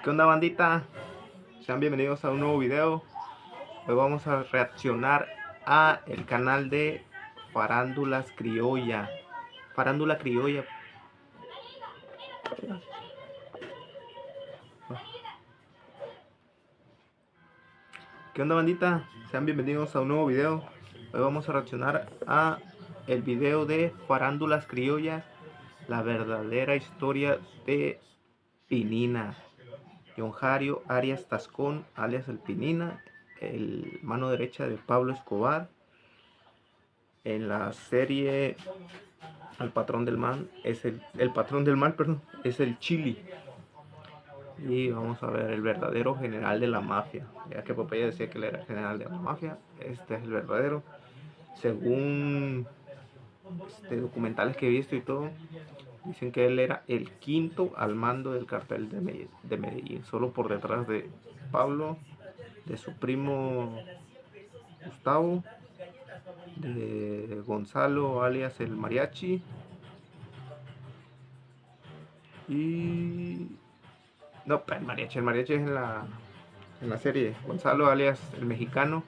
¿Qué onda, bandita? Sean bienvenidos a un nuevo video. Hoy vamos a reaccionar a el canal de Farándulas Criolla. Farándula Criolla. ¿Qué onda, bandita? Sean bienvenidos a un nuevo video. Hoy vamos a reaccionar a el video de Farándulas Criollas, la verdadera historia de Pinina. John Jairo Arias Tascón, alias el Pinina, el mano derecha de Pablo Escobar. En la serie El patrón del mal es el patrón del mal, perdón, es el Chili. Y vamos a ver el verdadero general de la mafia. Ya que Popeye decía que él era el general de la mafia, este es el verdadero. Según documentales que he visto y todo, dicen que él era el quinto al mando del cartel de Medellín, solo por detrás de Pablo, de su primo Gustavo, de Gonzalo alias el Mariachi y... no, el Mariachi es en la serie. Gonzalo alias el Mexicano,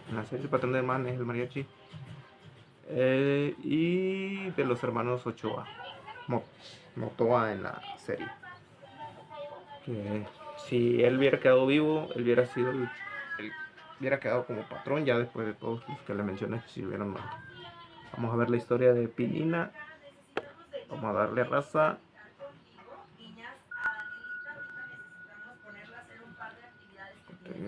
en la serie El patrón del mal es el Mariachi. Y de los hermanos Ochoa, Motoa en la serie. Que si él hubiera quedado vivo, él hubiera sido él hubiera quedado como patrón ya después de todos los que le mencioné, si hubieran muerto. Vamos a ver la historia de Pinina. Vamos a darle raza.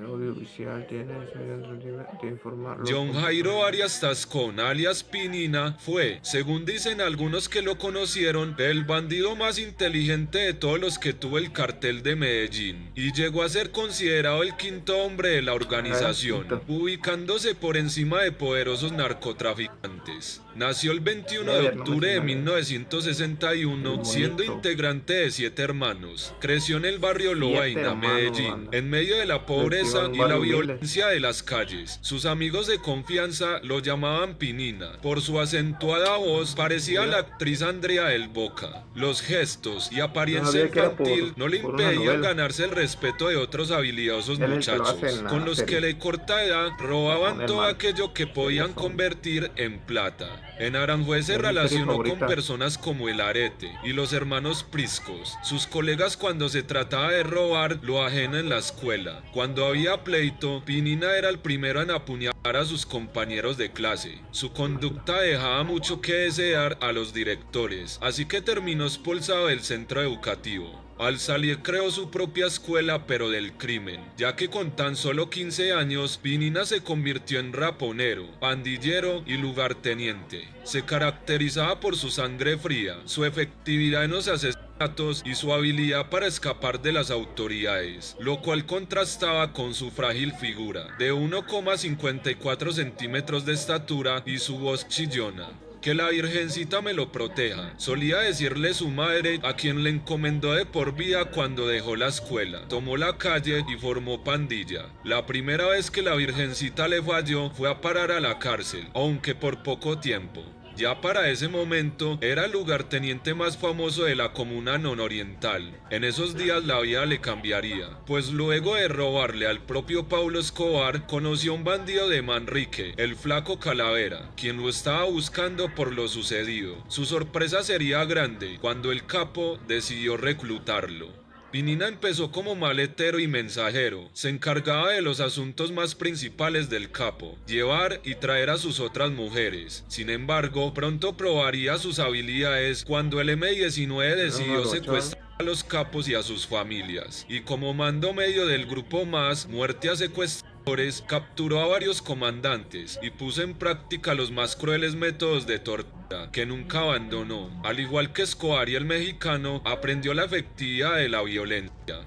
Audiovisual tiene de informar. John Jairo Arias Tascón, alias Pinina, fue, según dicen algunos que lo conocieron, el bandido más inteligente de todos los que tuvo el cartel de Medellín, y llegó a ser considerado el quinto hombre de la organización, ubicándose por encima de poderosos narcotraficantes. Nació el 21 de octubre de 1961, siendo integrante de 7 hermanos. Creció en el barrio Lovaina, Medellín, en medio de la pobreza y la violencia de las calles. Sus amigos de confianza lo llamaban Pinina. Por su acentuada voz parecía a la actriz Andrea del Boca. Los gestos y apariencia infantil no le impedían ganarse el respeto de otros habilidosos muchachos, con los que de corta edad robaban todo aquello que podían convertir en plata. En Aranjuez se relacionó con personas como el Arete y los hermanos Priscos. Sus colegas, cuando se trataba de robar lo ajeno en la escuela. Cuando había pleito, Pinina era el primero en apuñalar a sus compañeros de clase. Su conducta dejaba mucho que desear a los directores, así que terminó expulsado del centro educativo. Al salir creó su propia escuela, pero del crimen, ya que con tan solo 15 años, Pinina se convirtió en raponero, pandillero y lugarteniente. Se caracterizaba por su sangre fría, su efectividad en los asesinatos y su habilidad para escapar de las autoridades, lo cual contrastaba con su frágil figura, de 1,54 centímetros de estatura y su voz chillona. Que la Virgencita me lo proteja, solía decirle su madre, a quien le encomendó de por vida cuando dejó la escuela. Tomó la calle y formó pandilla. La primera vez que la Virgencita le falló fue a parar a la cárcel, aunque por poco tiempo. Ya para ese momento era el lugarteniente más famoso de la comuna nororiental. En esos días la vida le cambiaría, pues luego de robarle al propio Pablo Escobar, conoció a un bandido de Manrique, el Flaco Calavera, quien lo estaba buscando por lo sucedido. Su sorpresa sería grande cuando el capo decidió reclutarlo. Pinina empezó como maletero y mensajero. Se encargaba de los asuntos más principales del capo, llevar y traer a sus otras mujeres. Sin embargo, pronto probaría sus habilidades cuando el M-19 decidió secuestrar a los capos y a sus familias. Y como mando medio del grupo Más, Muerte a Secuestradores, capturó a varios comandantes y puso en práctica los más crueles métodos de tortura, que nunca abandonó. Al igual que Escobar y el Mexicano, aprendió la efectividad de la violencia.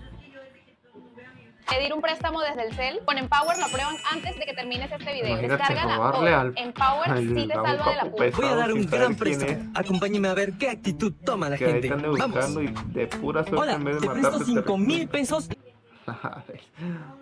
Pedir un préstamo desde el cel. Con Empower lo aprueban antes de que termines este video. Descárgala hoy. Empower sí te salva de la puta. Voy a dar un gran préstamo. Acompáñeme a ver qué actitud toma la gente. Vamos. De pura suerte, hola, en vez de te presto matarte, 5,000 pesos.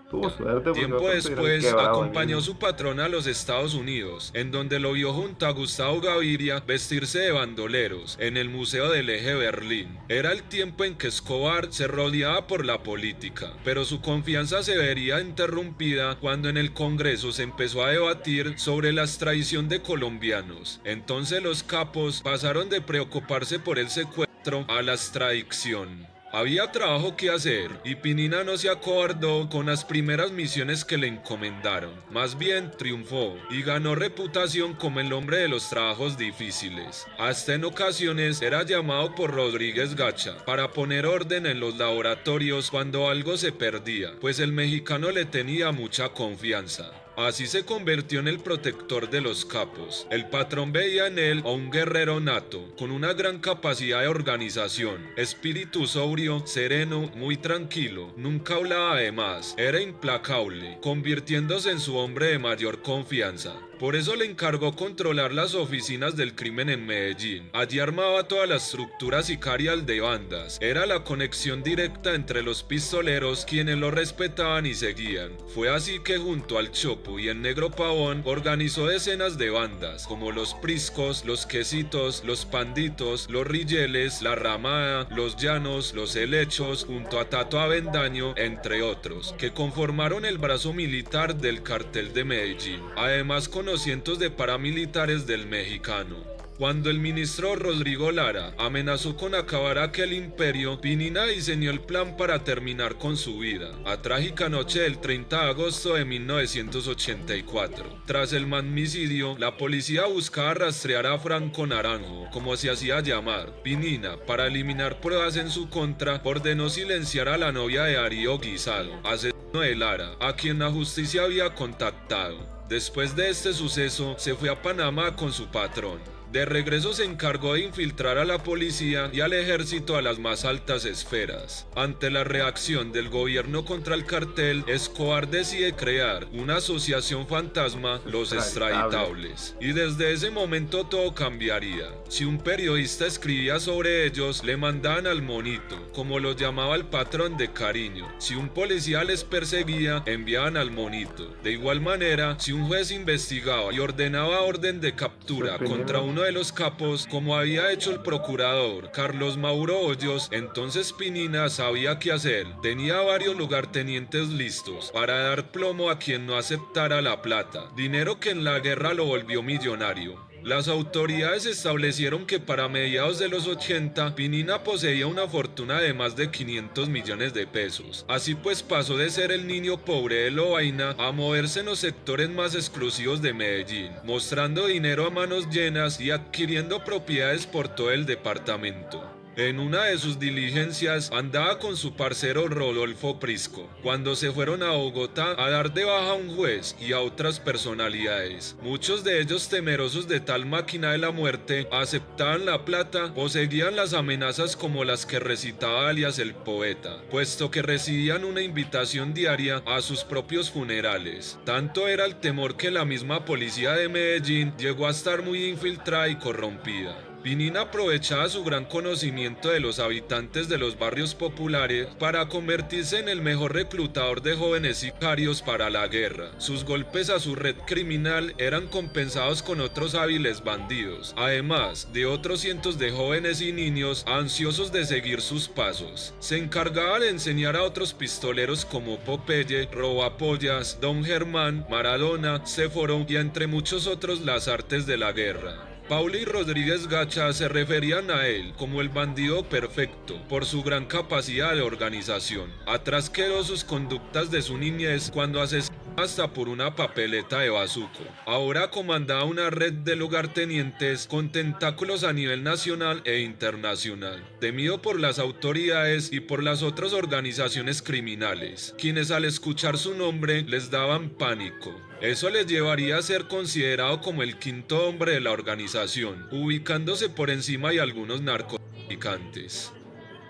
Tuvo suerte. Tiempo después acompañó a su patrona a los Estados Unidos, en donde lo vio junto a Gustavo Gaviria vestirse de bandoleros en el Museo del Eje Berlín. Era el tiempo en que Escobar se rodeaba por la política, pero su confianza se vería interrumpida cuando en el Congreso se empezó a debatir sobre la extradición de colombianos. Entonces los capos pasaron de preocuparse por el secuestro a la extradición. Había trabajo que hacer y Pinina no se acobardó con las primeras misiones que le encomendaron. Más bien triunfó y ganó reputación como el hombre de los trabajos difíciles. Hasta en ocasiones era llamado por Rodríguez Gacha para poner orden en los laboratorios cuando algo se perdía, pues el mexicano le tenía mucha confianza. Así se convirtió en el protector de los capos. El patrón veía en él a un guerrero nato, con una gran capacidad de organización, espíritu sobrio, sereno, muy tranquilo, nunca hablaba de más, era implacable, convirtiéndose en su hombre de mayor confianza. Por eso le encargó controlar las oficinas del crimen en Medellín. Allí armaba toda la estructura sicarial de bandas. Era la conexión directa entre los pistoleros, quienes lo respetaban y seguían. Fue así que junto al Chopo y el Negro Pavón organizó decenas de bandas, como los Priscos, los Quesitos, los Panditos, los Rilleles, la Ramada, los Llanos, los Helechos, junto a Tato Avendaño, entre otros, que conformaron el brazo militar del cartel de Medellín. Además, con cientos de paramilitares del mexicano. Cuando el ministro Rodrigo Lara amenazó con acabar aquel imperio, Pinina diseñó el plan para terminar con su vida. A trágica noche del 30 de agosto de 1984. Tras el magnicidio, la policía buscaba rastrear a Franco Naranjo, como se hacía llamar. Pinina, para eliminar pruebas en su contra, ordenó silenciar a la novia de Darío Guisado, asesino de Lara, a quien la justicia había contactado. Después de este suceso, se fue a Panamá con su patrón. De regreso se encargó de infiltrar a la policía y al ejército a las más altas esferas. Ante la reacción del gobierno contra el cartel, Escobar decide crear una asociación fantasma, los extraditables. Y desde ese momento todo cambiaría. Si un periodista escribía sobre ellos, le mandaban al monito, como lo llamaba el patrón de cariño. Si un policía les perseguía, enviaban al monito. De igual manera, si un juez investigaba y ordenaba orden de captura contra uno de los capos, como había hecho el procurador Carlos Mauro Hoyos, entonces Pinina sabía qué hacer. Tenía varios lugartenientes listos para dar plomo a quien no aceptara la plata, dinero que en la guerra lo volvió millonario. Las autoridades establecieron que para mediados de los 80, Pinina poseía una fortuna de más de 500 millones de pesos. Así pues pasó de ser el niño pobre de Lovaina a moverse en los sectores más exclusivos de Medellín, mostrando dinero a manos llenas y adquiriendo propiedades por todo el departamento. En una de sus diligencias andaba con su parcero Rodolfo Prisco, cuando se fueron a Bogotá a dar de baja a un juez y a otras personalidades. Muchos de ellos, temerosos de tal máquina de la muerte, aceptaban la plata o seguían las amenazas como las que recitaba alias el poeta, puesto que recibían una invitación diaria a sus propios funerales. Tanto era el temor que la misma policía de Medellín llegó a estar muy infiltrada y corrompida. Pinina aprovechaba su gran conocimiento de los habitantes de los barrios populares para convertirse en el mejor reclutador de jóvenes sicarios para la guerra. Sus golpes a su red criminal eran compensados con otros hábiles bandidos, además de otros cientos de jóvenes y niños ansiosos de seguir sus pasos. Se encargaba de enseñar a otros pistoleros como Popeye, Robapollas, Don Germán, Maradona, Séforo y entre muchos otros las artes de la guerra. Paula y Rodríguez Gacha se referían a él como el bandido perfecto por su gran capacidad de organización. Atrás quedó sus conductas de su niñez cuando asesinó hasta por una papeleta de bazuco. Ahora comandaba una red de lugartenientes con tentáculos a nivel nacional e internacional, temido por las autoridades y por las otras organizaciones criminales, quienes al escuchar su nombre les daban pánico. Eso les llevaría a ser considerado como el quinto hombre de la organización, ubicándose por encima de algunos narcotraficantes.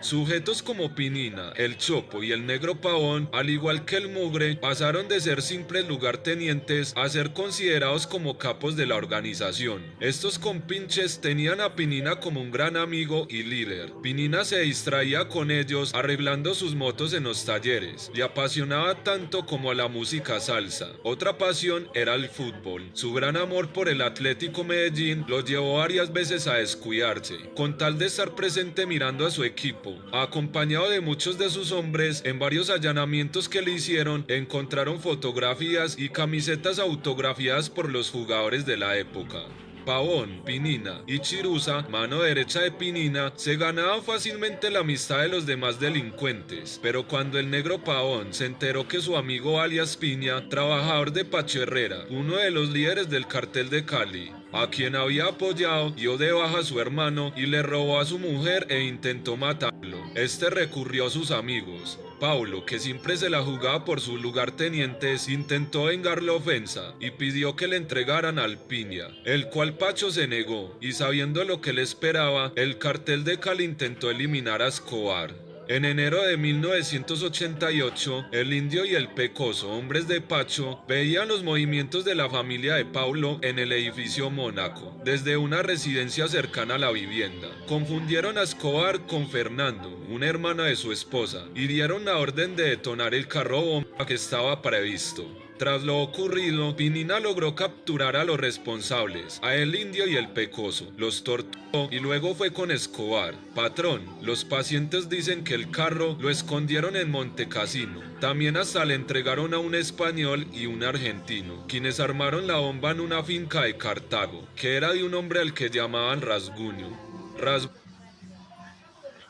Sujetos como Pinina, el Chopo y el Negro Pavón, al igual que el Mugre, pasaron de ser simples lugartenientes a ser considerados como capos de la organización. Estos compinches tenían a Pinina como un gran amigo y líder. Pinina se distraía con ellos arreglando sus motos en los talleres. Le apasionaba tanto como a la música salsa. Otra pasión era el fútbol. Su gran amor por el Atlético Medellín lo llevó varias veces a descuidarse, con tal de estar presente mirando a su equipo. Acompañado de muchos de sus hombres, en varios allanamientos que le hicieron, encontraron fotografías y camisetas autografiadas por los jugadores de la época. Pavón, Pinina y Chiruza, mano derecha de Pinina, se ganaban fácilmente la amistad de los demás delincuentes, pero cuando el Negro Pavón se enteró que su amigo alias Piña, trabajador de Pacho Herrera, uno de los líderes del cartel de Cali, a quien había apoyado, dio de baja a su hermano y le robó a su mujer e intentó matarlo. Este recurrió a sus amigos. Paulo, que siempre se la jugaba por sus lugartenientes, intentó vengar la ofensa y pidió que le entregaran al Piña, el cual Pacho se negó, y sabiendo lo que le esperaba, el cartel de Cali intentó eliminar a Escobar. En enero de 1988, el Indio y el Pecoso, hombres de Pacho, veían los movimientos de la familia de Paulo en el edificio Mónaco, desde una residencia cercana a la vivienda. Confundieron a Escobar con Fernando, una hermana de su esposa, y dieron la orden de detonar el carro bomba que estaba previsto. Tras lo ocurrido, Pinina logró capturar a los responsables, a el Indio y el Pecoso, los torturó y luego fue con Escobar. Patrón, los pacientes dicen que el carro lo escondieron en Montecassino. También hasta le entregaron a un español y un argentino, quienes armaron la bomba en una finca de Cartago, que era de un hombre al que llamaban Rasguño.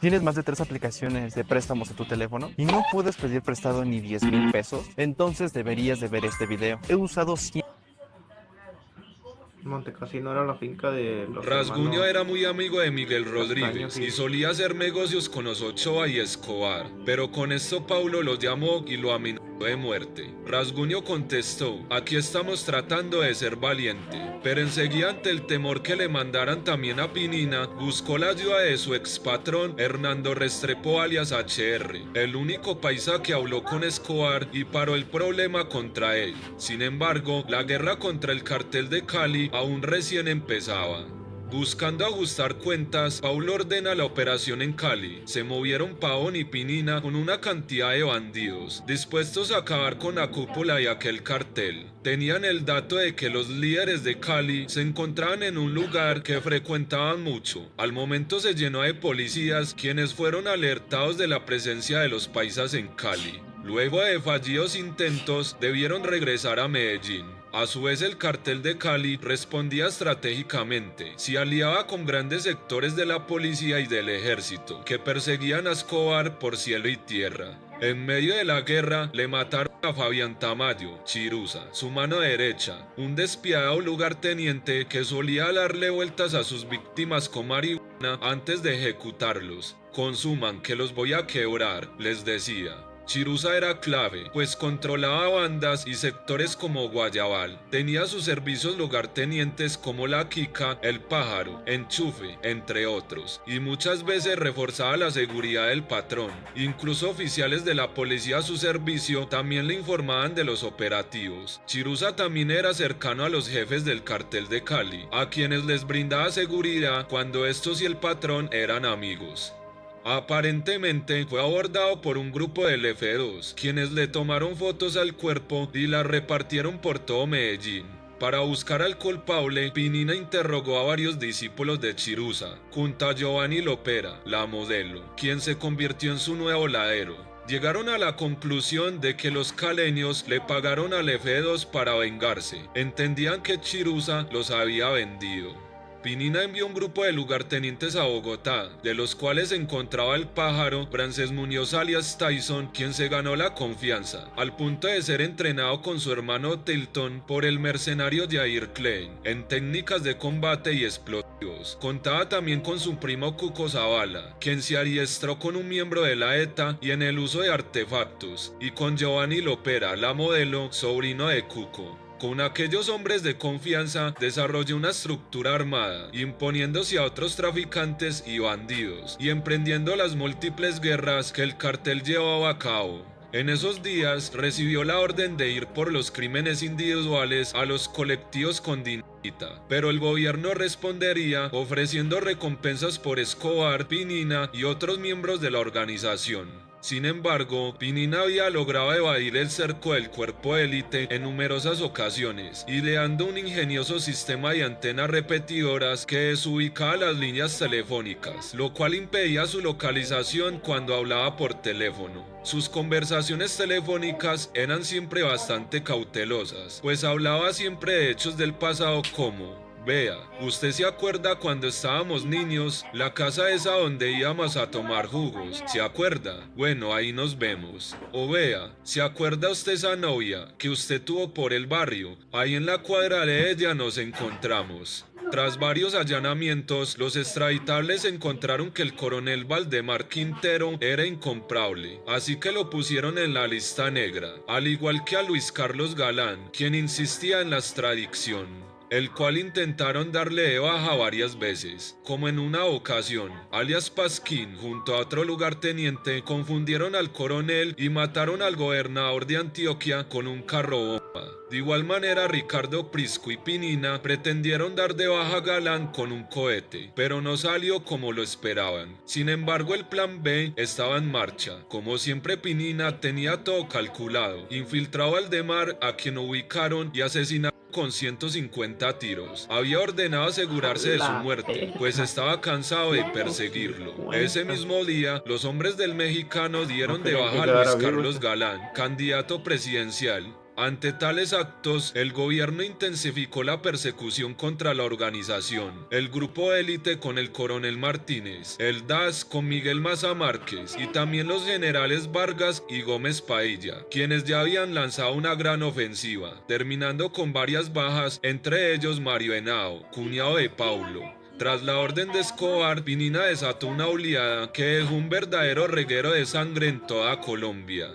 ¿Tienes más de 3 aplicaciones de préstamos a tu teléfono y no puedes pedir prestado ni 10,000 pesos? Entonces deberías de ver este video. He usado 100... Montecassino era la finca de los Rasguño hermanos era muy amigo de Miguel Rodríguez Castaño, sí. y solía hacer negocios con los Ochoa y Escobar, pero con esto Paulo lo llamó y lo amenazó de muerte. Rasguño contestó: aquí estamos tratando de ser valiente, pero enseguida, ante el temor que le mandaran también a Pinina, buscó la ayuda de su expatrón Hernando Restrepo alias HR, el único paisa que habló con Escobar y paró el problema contra él. Sin embargo, la guerra contra el cartel de Cali aún recién empezaba. Buscando ajustar cuentas, Paulo ordena la operación en Cali. Se movieron Pavón y Pinina con una cantidad de bandidos, dispuestos a acabar con la cúpula de aquel cartel. Tenían el dato de que los líderes de Cali se encontraban en un lugar que frecuentaban mucho. Al momento se llenó de policías, quienes fueron alertados de la presencia de los paisas en Cali. Luego de fallidos intentos, debieron regresar a Medellín. A su vez, el cartel de Cali respondía estratégicamente. Se aliaba con grandes sectores de la policía y del ejército, que perseguían a Escobar por cielo y tierra. En medio de la guerra, le mataron a Fabián Tamayo, Chiruza, su mano derecha, un despiadado lugarteniente que solía darle vueltas a sus víctimas con marihuana antes de ejecutarlos. Consuman, que los voy a quebrar, les decía. Chiruza era clave, pues controlaba bandas y sectores como Guayabal. Tenía a sus servicios lugartenientes como La Quica, El Pájaro, Enchufe, entre otros, y muchas veces reforzaba la seguridad del patrón. Incluso oficiales de la policía a su servicio también le informaban de los operativos. Chiruza también era cercano a los jefes del cartel de Cali, a quienes les brindaba seguridad cuando estos y el patrón eran amigos. Aparentemente fue abordado por un grupo del F2, quienes le tomaron fotos al cuerpo y las repartieron por todo Medellín. Para buscar al culpable, Pinina interrogó a varios discípulos de Chiruza, junto a Giovanni Lopera, la modelo, quien se convirtió en su nuevo ladero. Llegaron a la conclusión de que los caleños le pagaron al F2 para vengarse. Entendían que Chiruza los había vendido. Pinina envió un grupo de lugartenientes a Bogotá, de los cuales se encontraba el Pájaro, Francés Muñoz alias Tyson, quien se ganó la confianza, al punto de ser entrenado con su hermano Tilton por el mercenario Jair Klein, en técnicas de combate y explosivos. Contaba también con su primo Cuco Zavala, quien se adiestró con un miembro de la ETA y en el uso de artefactos, y con Giovanni Lopera, la modelo, sobrino de Cuco. Con aquellos hombres de confianza desarrolló una estructura armada, imponiéndose a otros traficantes y bandidos, y emprendiendo las múltiples guerras que el cartel llevaba a cabo. En esos días recibió la orden de ir por los crímenes individuales a los colectivos con dinamita, pero el gobierno respondería ofreciendo recompensas por Escobar, Pinina y otros miembros de la organización. Sin embargo, Pinina había logrado evadir el cerco del cuerpo élite en numerosas ocasiones, ideando un ingenioso sistema de antenas repetidoras que desubicaba las líneas telefónicas, lo cual impedía su localización cuando hablaba por teléfono. Sus conversaciones telefónicas eran siempre bastante cautelosas, pues hablaba siempre de hechos del pasado como: vea, ¿usted se acuerda cuando estábamos niños? La casa esa donde íbamos a tomar jugos, ¿se acuerda? Bueno, ahí nos vemos. O vea, ¿se acuerda usted esa novia que usted tuvo por el barrio? Ahí en la cuadra de ella nos encontramos. Tras varios allanamientos, los extraditables encontraron que el coronel Valdemar Quintero era incomparable, así que lo pusieron en la lista negra, al igual que a Luis Carlos Galán, quien insistía en la extradición, el cual intentaron darle de baja varias veces, como en una ocasión, alias Pasquín junto a otro lugarteniente confundieron al coronel y mataron al gobernador de Antioquia con un carro bomba. De igual manera, Ricardo Prisco y Pinina pretendieron dar de baja a Galán con un cohete, pero no salió como lo esperaban. Sin embargo, el plan B estaba en marcha. Como siempre, Pinina tenía todo calculado, infiltrado a Valdemar, a quien ubicaron y asesinaron con 150 tiros. Había ordenado asegurarse de su muerte, pues estaba cansado de perseguirlo. Ese mismo día, los hombres del mexicano dieron de baja a Luis Carlos Galán, candidato presidencial. Ante tales actos, el gobierno intensificó la persecución contra la organización, el grupo élite con el coronel Martínez, el DAS con Miguel Maza Márquez y también los generales Vargas y Gómez Pailla, quienes ya habían lanzado una gran ofensiva, terminando con varias bajas, entre ellos Mario Henao, cuñado de Paulo. Tras la orden de Escobar, Pinina desató una oleada que dejó un verdadero reguero de sangre en toda Colombia.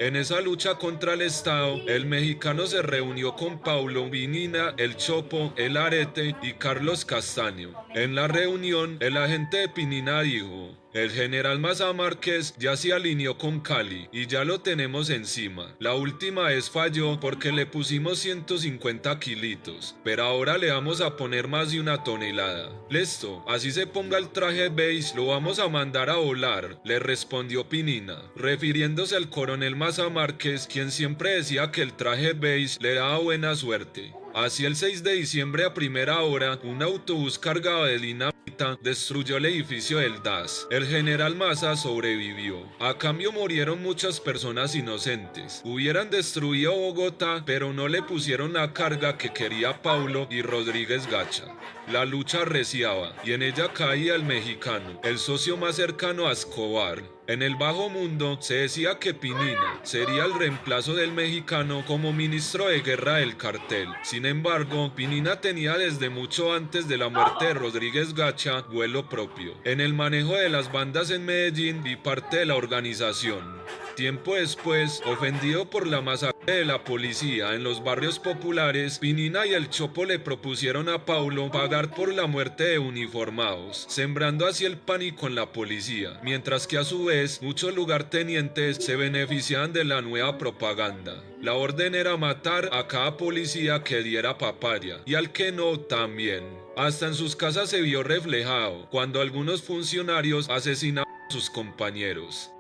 En esa lucha contra el Estado, el mexicano se reunió con Paulo, Pinina, El Chopo, El Arete y Carlos Castaño. En la reunión, el agente de Pinina dijo: el general Maza Márquez ya se alineó con Cali y ya lo tenemos encima. La última vez falló porque le pusimos 150 kilitos, pero ahora le vamos a poner más de 1 tonelada. Listo, así se ponga el traje beige, lo vamos a mandar a volar, le respondió Pinina, refiriéndose al coronel Maza Márquez, quien siempre decía que el traje beige le daba buena suerte. Así, el 6 de diciembre a primera hora, un autobús cargado de dinamita destruyó el edificio del DAS. El general Maza sobrevivió. A cambio murieron muchas personas inocentes. Hubieran destruido Bogotá, pero no le pusieron la carga que quería Paulo y Rodríguez Gacha. La lucha arreciaba y en ella caía el mexicano, el socio más cercano a Escobar. En el bajo mundo se decía que Pinina sería el reemplazo del mexicano como ministro de guerra del cartel. Sin embargo, Pinina tenía desde mucho antes de la muerte de Rodríguez Gacha vuelo propio en el manejo de las bandas en Medellín y parte de la organización. Tiempo después, ofendido por la masacre de la policía en los barrios populares, Pinina y El Chopo le propusieron a Paulo pagar por la muerte de uniformados, sembrando así el pánico en la policía, mientras que a su vez muchos lugartenientes se beneficiaban de la nueva propaganda. La orden era matar a cada policía que diera papaya, y al que no también. Hasta en sus casas se vio reflejado cuando algunos funcionarios asesinaban a sus compañeros.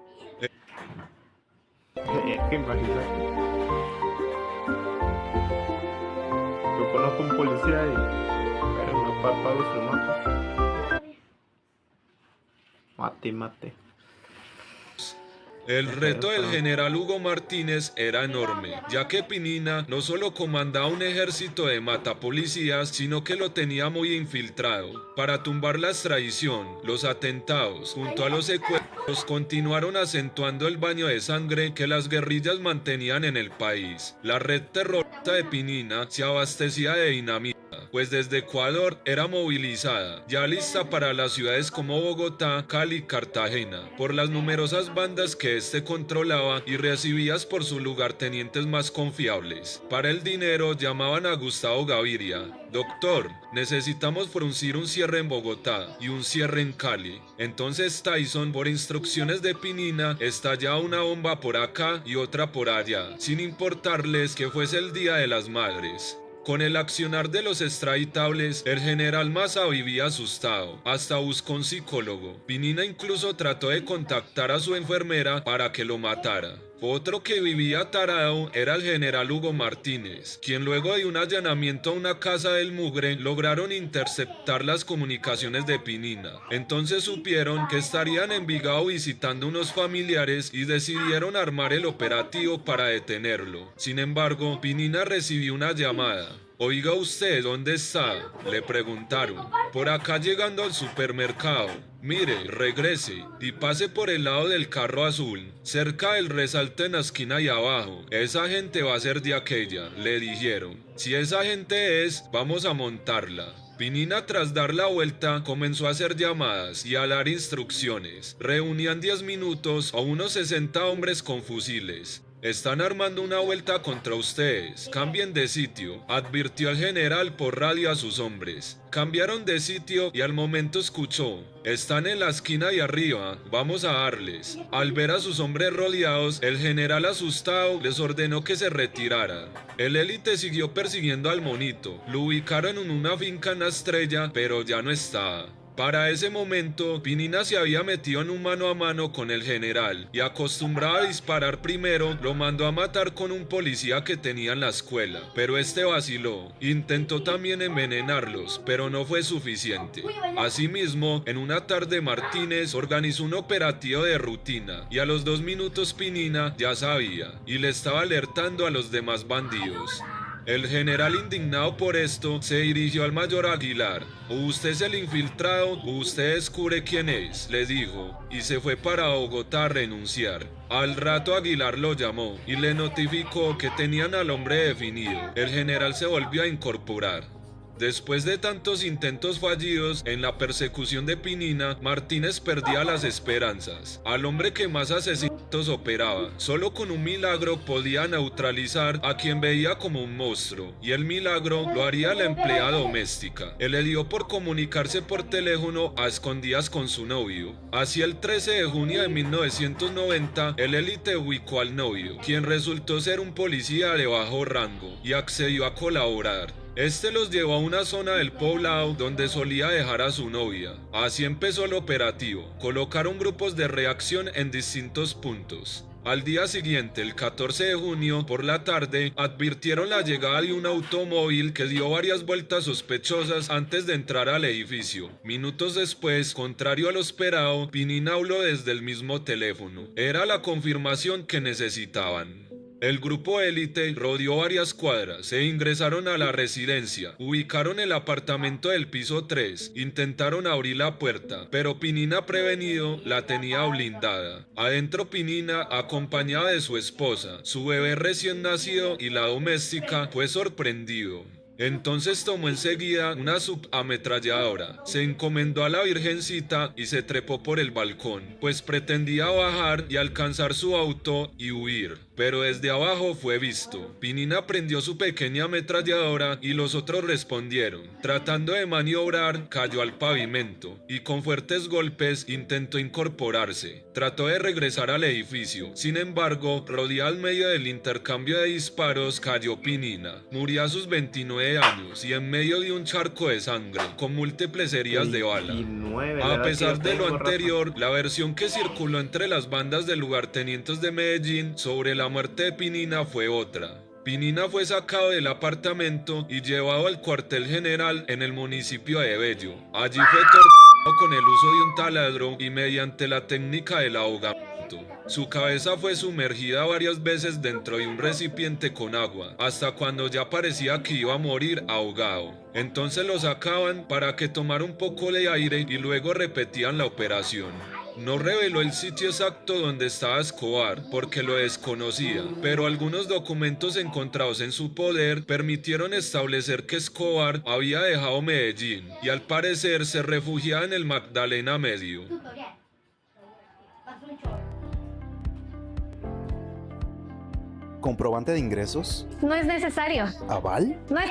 Imagínate. Yo conozco un policía pero no pago su mato. Mate. El reto del general Hugo Martínez era enorme, ya que Pinina no solo comandaba un ejército de matapolicías, sino que lo tenía muy infiltrado. Para tumbar la extradición, los atentados, junto a los secuestros, continuaron acentuando el baño de sangre que las guerrillas mantenían en el país. La red terrorista de Pinina se abastecía de dinamita, pues desde Ecuador era movilizada, ya lista para las ciudades como Bogotá, Cali y Cartagena, por las numerosas bandas que este controlaba y recibidas por sus lugartenientes más confiables. Para el dinero llamaban a Gustavo Gaviria: doctor, necesitamos fruncir un cierre en Bogotá y un cierre en Cali. Entonces Tyson, por instrucciones de Pinina, estallaba una bomba por acá y otra por allá, sin importarles que fuese el Día de las Madres. Con el accionar de los extraditables, el general Maza vivía asustado, hasta buscó un psicólogo. Pinina incluso trató de contactar a su enfermera para que lo matara. Otro que vivía tarado era el general Hugo Martínez, quien luego de un allanamiento a una casa del Mugre lograron interceptar las comunicaciones de Pinina. Entonces supieron que estarían en Envigado visitando unos familiares y decidieron armar el operativo para detenerlo. Sin embargo, Pinina recibió una llamada. Oiga usted, ¿dónde está?, le preguntaron. Por acá llegando al supermercado. Mire, regrese y pase por el lado del carro azul, cerca del resalte en la esquina y abajo. Esa gente va a ser de aquella, le dijeron. Si esa gente es, vamos a montarla. Pinina, tras dar la vuelta, comenzó a hacer llamadas y a dar instrucciones. Reunían 10 minutos a unos 60 hombres con fusiles. Están armando una vuelta contra ustedes. Cambien de sitio, advirtió el general por radio a sus hombres. Cambiaron de sitio y al momento escuchó: están en la esquina y arriba, vamos a darles. Al ver a sus hombres rodeados, el general asustado les ordenó que se retiraran. El élite siguió persiguiendo al monito. Lo ubicaron en una finca en la Estrella, pero ya no estaba. Para ese momento, Pinina se había metido en un mano a mano con el general y, acostumbrado a disparar primero, lo mandó a matar con un policía que tenía en la escuela. Pero este vaciló. Intentó también envenenarlos, pero no fue suficiente. Asimismo, en una tarde Martínez organizó un operativo de rutina y a los 2 minutos Pinina ya sabía y le estaba alertando a los demás bandidos. El general, indignado por esto, se dirigió al mayor Aguilar. O usted es el infiltrado o usted descubre quién es, le dijo, y se fue para Bogotá a renunciar. Al rato Aguilar lo llamó y le notificó que tenían al hombre definido. El general se volvió a incorporar. Después de tantos intentos fallidos en la persecución de Pinina, Martínez perdía las esperanzas. Al hombre que más asesinatos operaba, solo con un milagro podía neutralizar a quien veía como un monstruo, y el milagro lo haría la empleada doméstica. Él le dio por comunicarse por teléfono a escondidas con su novio. Así, el 13 de junio de 1990, el élite ubicó al novio, quien resultó ser un policía de bajo rango, y accedió a colaborar. Este los llevó a una zona del poblado donde solía dejar a su novia. Así empezó el operativo. Colocaron grupos de reacción en distintos puntos. Al día siguiente, el 14 de junio, por la tarde, advirtieron la llegada de un automóvil que dio varias vueltas sospechosas antes de entrar al edificio. Minutos después, contrario a lo esperado, Pinina habló desde el mismo teléfono. Era la confirmación que necesitaban. El grupo élite rodeó varias cuadras e ingresaron a la residencia. Ubicaron el apartamento del piso 3, intentaron abrir la puerta, pero Pinina, prevenido, la tenía blindada. Adentro, Pinina, acompañada de su esposa, su bebé recién nacido y la doméstica, fue sorprendido. Entonces tomó enseguida una subametralladora, se encomendó a la Virgencita y se trepó por el balcón, pues pretendía bajar y alcanzar su auto y huir. Pero desde abajo fue visto. Pinina prendió su pequeña ametralladora y los otros respondieron. Tratando de maniobrar, cayó al pavimento y con fuertes golpes intentó incorporarse. Trató de regresar al edificio. Sin embargo, rodeada al medio del intercambio de disparos, cayó Pinina. Murió a sus 29 años y en medio de un charco de sangre, con múltiples heridas de bala. A pesar de lo anterior, la versión que circuló entre las bandas de lugartenientes de Medellín sobre la muerte de Pinina fue otra. Pinina fue sacado del apartamento y llevado al cuartel general en el municipio de Bello. Allí fue torturado con el uso de un taladro y mediante la técnica del ahogamiento. Su cabeza fue sumergida varias veces dentro de un recipiente con agua, hasta cuando ya parecía que iba a morir ahogado. Entonces lo sacaban para que tomara un poco de aire y luego repetían la operación. No reveló el sitio exacto donde estaba Escobar porque lo desconocía, pero algunos documentos encontrados en su poder permitieron establecer que Escobar había dejado Medellín y al parecer se refugiaba en el Magdalena Medio. ¿Comprobante de ingresos? No es necesario. ¿Aval? No es...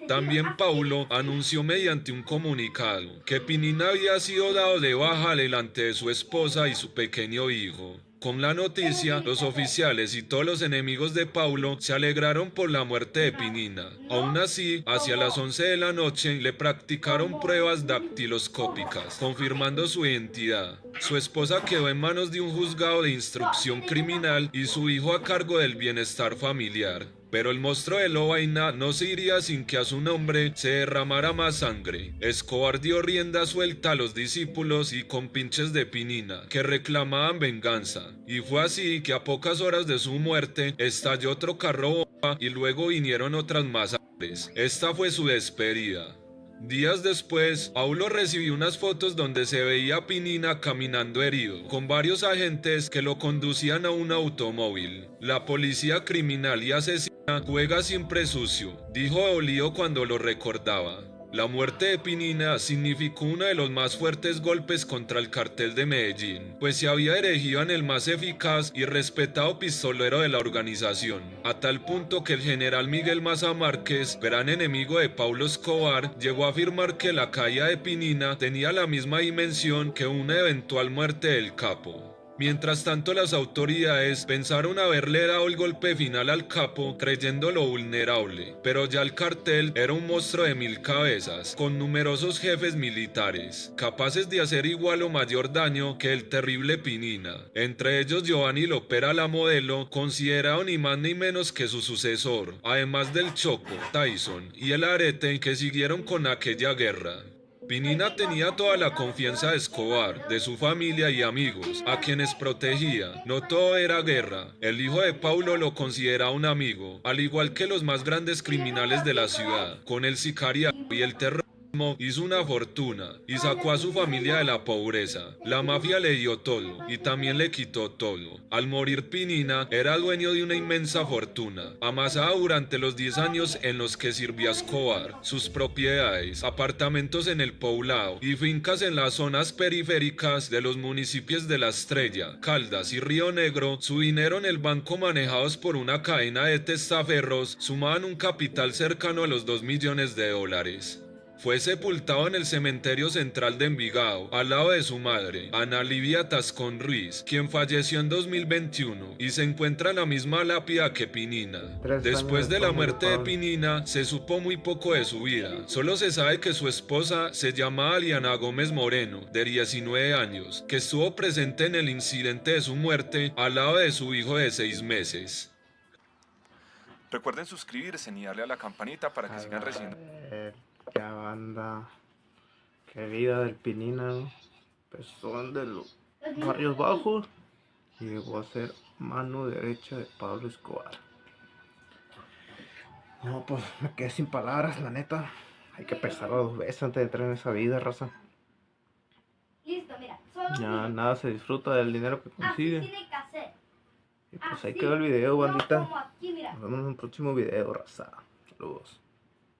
También Paulo anunció mediante un comunicado que Pinina había sido dado de baja delante de su esposa y su pequeño hijo. Con la noticia, los oficiales y todos los enemigos de Paulo se alegraron por la muerte de Pinina. Aún así, hacia las 11 de la noche le practicaron pruebas dactiloscópicas, confirmando su identidad. Su esposa quedó en manos de un juzgado de instrucción criminal y su hijo a cargo del bienestar familiar. Pero el monstruo de Lovaina no se iría sin que a su nombre se derramara más sangre. Escobar dio rienda suelta a los discípulos y compinches de Pinina, que reclamaban venganza. Y fue así que a pocas horas de su muerte estalló otro carro bomba y luego vinieron otras masacres. Esta fue su despedida. Días después, Paulo recibió unas fotos donde se veía a Pinina caminando herido, con varios agentes que lo conducían a un automóvil. La policía criminal y asesina juega siempre sucio, dijo Olío cuando lo recordaba. La muerte de Pinina significó uno de los más fuertes golpes contra el cartel de Medellín, pues se había erigido en el más eficaz y respetado pistolero de la organización, a tal punto que el general Miguel Maza Márquez, gran enemigo de Pablo Escobar, llegó a afirmar que la caída de Pinina tenía la misma dimensión que una eventual muerte del capo. Mientras tanto, las autoridades pensaron haberle dado el golpe final al capo creyéndolo vulnerable, pero ya el cartel era un monstruo de 1000 cabezas, con numerosos jefes militares, capaces de hacer igual o mayor daño que el terrible Pinina. Entre ellos Giovanni Lopera, la modelo, considerado ni más ni menos que su sucesor, además del Choco, Tyson y el Arete que siguieron con aquella guerra. Pinina tenía toda la confianza de Escobar, de su familia y amigos, a quienes protegía. No todo era guerra. El hijo de Paulo lo consideraba un amigo, al igual que los más grandes criminales de la ciudad. Con el sicariato y el terrorismo hizo una fortuna y sacó a su familia de la pobreza. La mafia le dio todo y también le quitó todo. Al morir Pinina, era dueño de una inmensa fortuna, amasada durante los 10 años en los que sirvió a Escobar. Sus propiedades, apartamentos en el Poblado y fincas en las zonas periféricas de los municipios de La Estrella, Caldas y Río Negro, su dinero en el banco manejados por una cadena de testaferros, sumaban un capital cercano a los $2 millones. Fue sepultado en el cementerio central de Envigado, al lado de su madre, Ana Livia Tascón Ruiz, quien falleció en 2021 y se encuentra en la misma lápida que Pinina. Después de la muerte de Pinina, se supo muy poco de su vida. Solo se sabe que su esposa se llamaba Aliana Gómez Moreno, de 19 años, que estuvo presente en el incidente de su muerte al lado de su hijo de 6 meses. Recuerden suscribirse y darle a la campanita para que sigan recibiendo. Ya banda, qué vida del Pinina, ¿no? Persona de los barrios bajos y llegó a ser mano derecha de Pablo Escobar. No, pues me quedé sin palabras, la neta. Hay que pensarlo 2 veces antes de entrar en esa vida, raza. Listo, mira. Ya nada se disfruta del dinero que consigue. Y pues ahí quedó el video, bandita. Nos vemos en un próximo video, raza. Saludos.